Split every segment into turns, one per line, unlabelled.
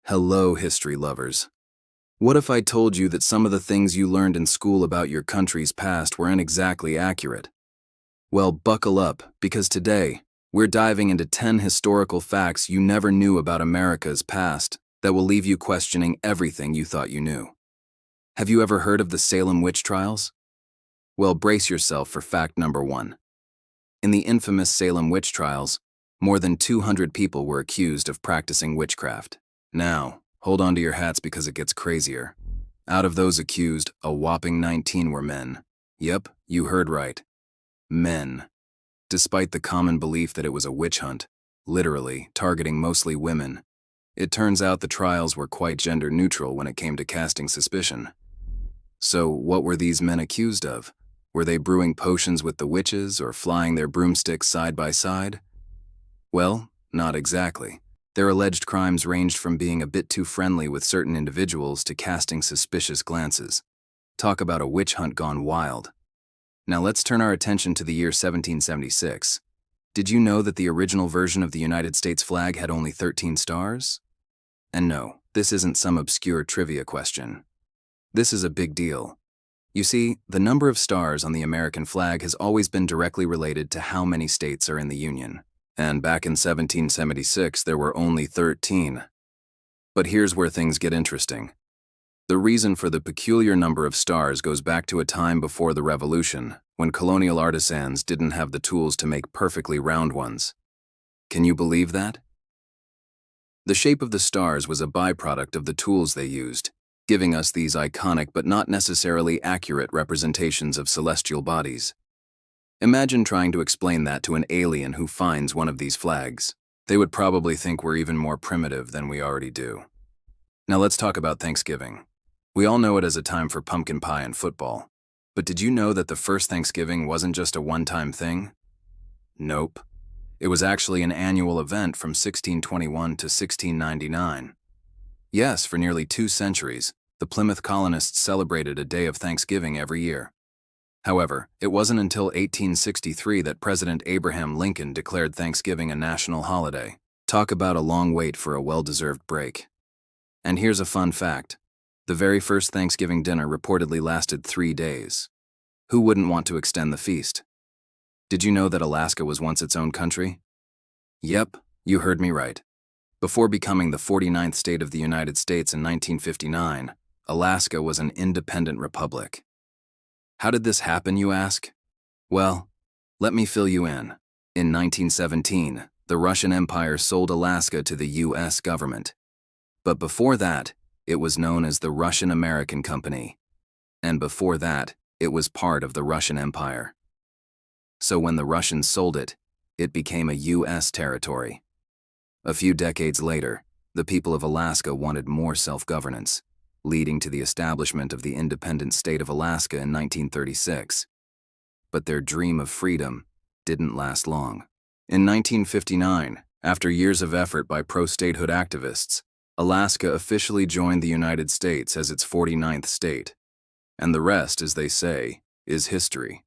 Hello, history lovers. What if I told you that some of the things you learned in school about your country's past weren't exactly accurate? Well, buckle up, because today, we're diving into 10 historical facts you never knew about America's past that will leave you questioning everything you thought you knew. Have you ever heard of the Salem witch trials? Well, brace yourself for fact number 1. In the infamous Salem witch trials, more than 200 people were accused of practicing witchcraft. Now, hold on to your hats because it gets crazier. Out of those accused, a whopping 19 were men. Yep, you heard right. Men. Despite the common belief that it was a witch hunt, literally targeting mostly women, it turns out the trials were quite gender neutral when it came to casting suspicion. So, what were these men accused of? Were they brewing potions with the witches or flying their broomsticks side by side? Well, not exactly. Their alleged crimes ranged from being a bit too friendly with certain individuals to casting suspicious glances. Talk about a witch hunt gone wild. Now let's turn our attention to the year 1776. Did you know that the original version of the United States flag had only 13 stars? And no, this isn't some obscure trivia question. This is a big deal. You see, the number of stars on the American flag has always been directly related to how many states are in the Union. And back in 1776, there were only 13. But here's where things get interesting. The reason for the peculiar number of stars goes back to a time before the Revolution, when colonial artisans didn't have the tools to make perfectly round ones. Can you believe that? The shape of the stars was a byproduct of the tools they used, giving us these iconic but not necessarily accurate representations of celestial bodies. Imagine trying to explain that to an alien who finds one of these flags. They would probably think we're even more primitive than we already do. Now let's talk about Thanksgiving. We all know it as a time for pumpkin pie and football. But did you know that the first Thanksgiving wasn't just a one-time thing? Nope. It was actually an annual event from 1621 to 1699. Yes, for nearly 2 centuries, the Plymouth colonists celebrated a day of Thanksgiving every year. However, it wasn't until 1863 that President Abraham Lincoln declared Thanksgiving a national holiday. Talk about a long wait for a well-deserved break. And here's a fun fact. The very first Thanksgiving dinner reportedly lasted 3 days. Who wouldn't want to extend the feast? Did you know that Alaska was once its own country? Yep, you heard me right. Before becoming the 49th state of the United States in 1959, Alaska was an independent republic. How did this happen, you ask? Well, let me fill you in. In 1917, the Russian Empire sold Alaska to the U.S. government. But before that, it was known as the Russian-American Company. And before that, it was part of the Russian Empire. So when the Russians sold it, it became a U.S. territory. A few decades later, the people of Alaska wanted more self-governance, leading to the establishment of the independent state of Alaska in 1936. But their dream of freedom didn't last long. In 1959, after years of effort by pro-statehood activists, Alaska officially joined the United States as its 49th state. And the rest, as they say, is history.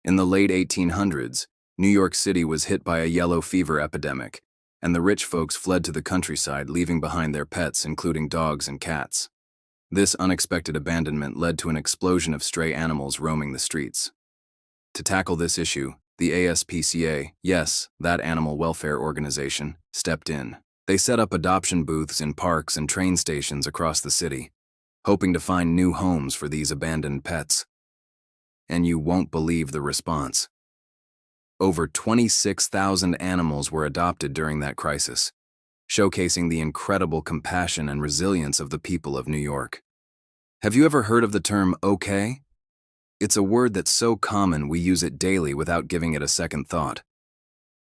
In the late 1800s, New York City was hit by a yellow fever epidemic, and the rich folks fled to the countryside, leaving behind their pets, including dogs and cats. This unexpected abandonment led to an explosion of stray animals roaming the streets. To tackle this issue, the ASPCA, yes, that animal welfare organization, stepped in. They set up adoption booths in parks and train stations across the city, hoping to find new homes for these abandoned pets. And you won't believe the response. Over 26,000 animals were adopted during that crisis, showcasing the incredible compassion and resilience of the people of New York. Have you ever heard of the term okay? It's a word that's so common we use it daily without giving it a second thought.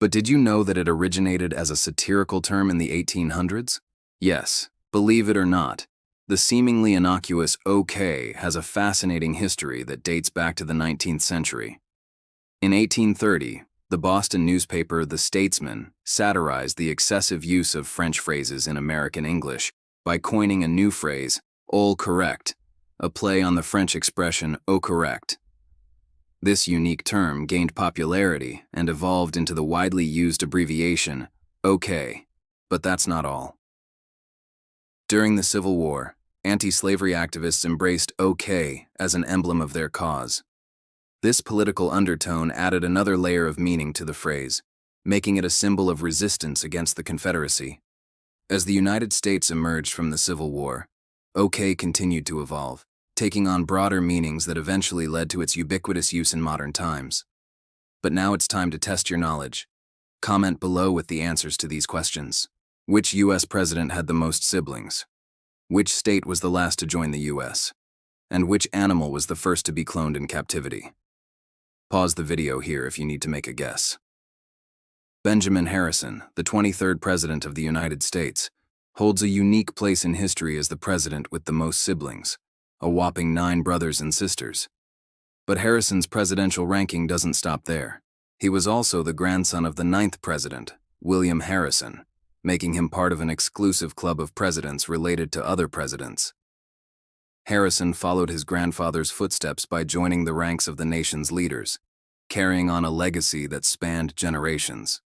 But did you know that it originated as a satirical term in the 1800s? Yes, believe it or not, the seemingly innocuous okay has a fascinating history that dates back to the 19th century. In 1830, the Boston newspaper The Statesman satirized the excessive use of French phrases in American English by coining a new phrase, all correct, a play on the French expression au correct. This unique term gained popularity and evolved into the widely used abbreviation, OK. But that's not all. During the Civil War, anti-slavery activists embraced OK as an emblem of their cause. This political undertone added another layer of meaning to the phrase, making it a symbol of resistance against the Confederacy. As the United States emerged from the Civil War, OK continued to evolve, taking on broader meanings that eventually led to its ubiquitous use in modern times. But now it's time to test your knowledge. Comment below with the answers to these questions. Which U.S. president had the most siblings? Which state was the last to join the U.S.? And which animal was the first to be cloned in captivity? Pause the video here if you need to make a guess. Benjamin Harrison, the 23rd President of the United States, holds a unique place in history as the president with the most siblings, a whopping 9 brothers and sisters. But Harrison's presidential ranking doesn't stop there. He was also the grandson of the 9th president, William Harrison, making him part of an exclusive club of presidents related to other presidents. Harrison followed his grandfather's footsteps by joining the ranks of the nation's leaders, carrying on a legacy that spanned generations.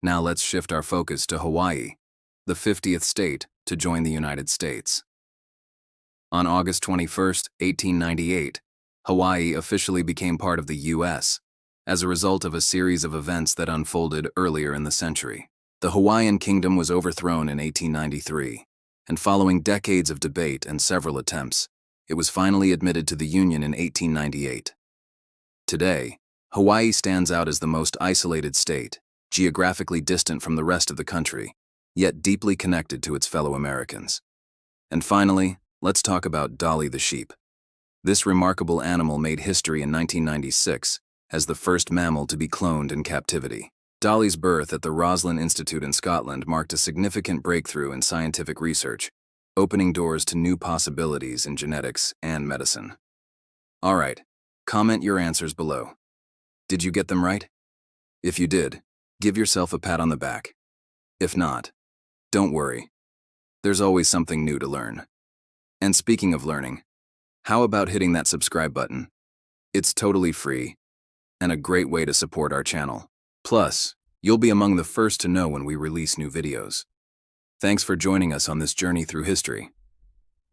Now let's shift our focus to Hawaii, the 50th state to join the United States. On August 21, 1898, Hawaii officially became part of the U.S. as a result of a series of events that unfolded earlier in the century. The Hawaiian Kingdom was overthrown in 1893, and following decades of debate and several attempts, it was finally admitted to the Union in 1898. Today, Hawaii stands out as the most isolated state, geographically distant from the rest of the country, yet deeply connected to its fellow Americans. And finally, let's talk about Dolly the sheep. This remarkable animal made history in 1996 as the first mammal to be cloned in captivity. Dolly's birth at the Roslin Institute in Scotland marked a significant breakthrough in scientific research, opening doors to new possibilities in genetics and medicine. All right, comment your answers below. Did you get them right? If you did, give yourself a pat on the back. If not, don't worry. There's always something new to learn. And speaking of learning, how about hitting that subscribe button? It's totally free and a great way to support our channel. Plus, you'll be among the first to know when we release new videos. Thanks for joining us on this journey through history.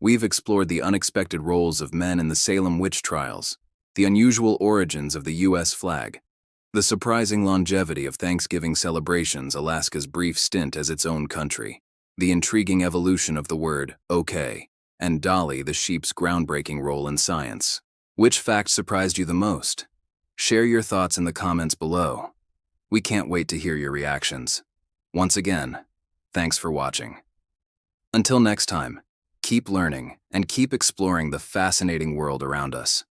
We've explored the unexpected roles of men in the Salem witch trials, the unusual origins of the U.S. flag, the surprising longevity of Thanksgiving celebrations, Alaska's brief stint as its own country, the intriguing evolution of the word OK, and Dolly the sheep's groundbreaking role in science. Which fact surprised you the most? Share your thoughts in the comments below. We can't wait to hear your reactions. Once again, thanks for watching. Until next time, keep learning and keep exploring the fascinating world around us.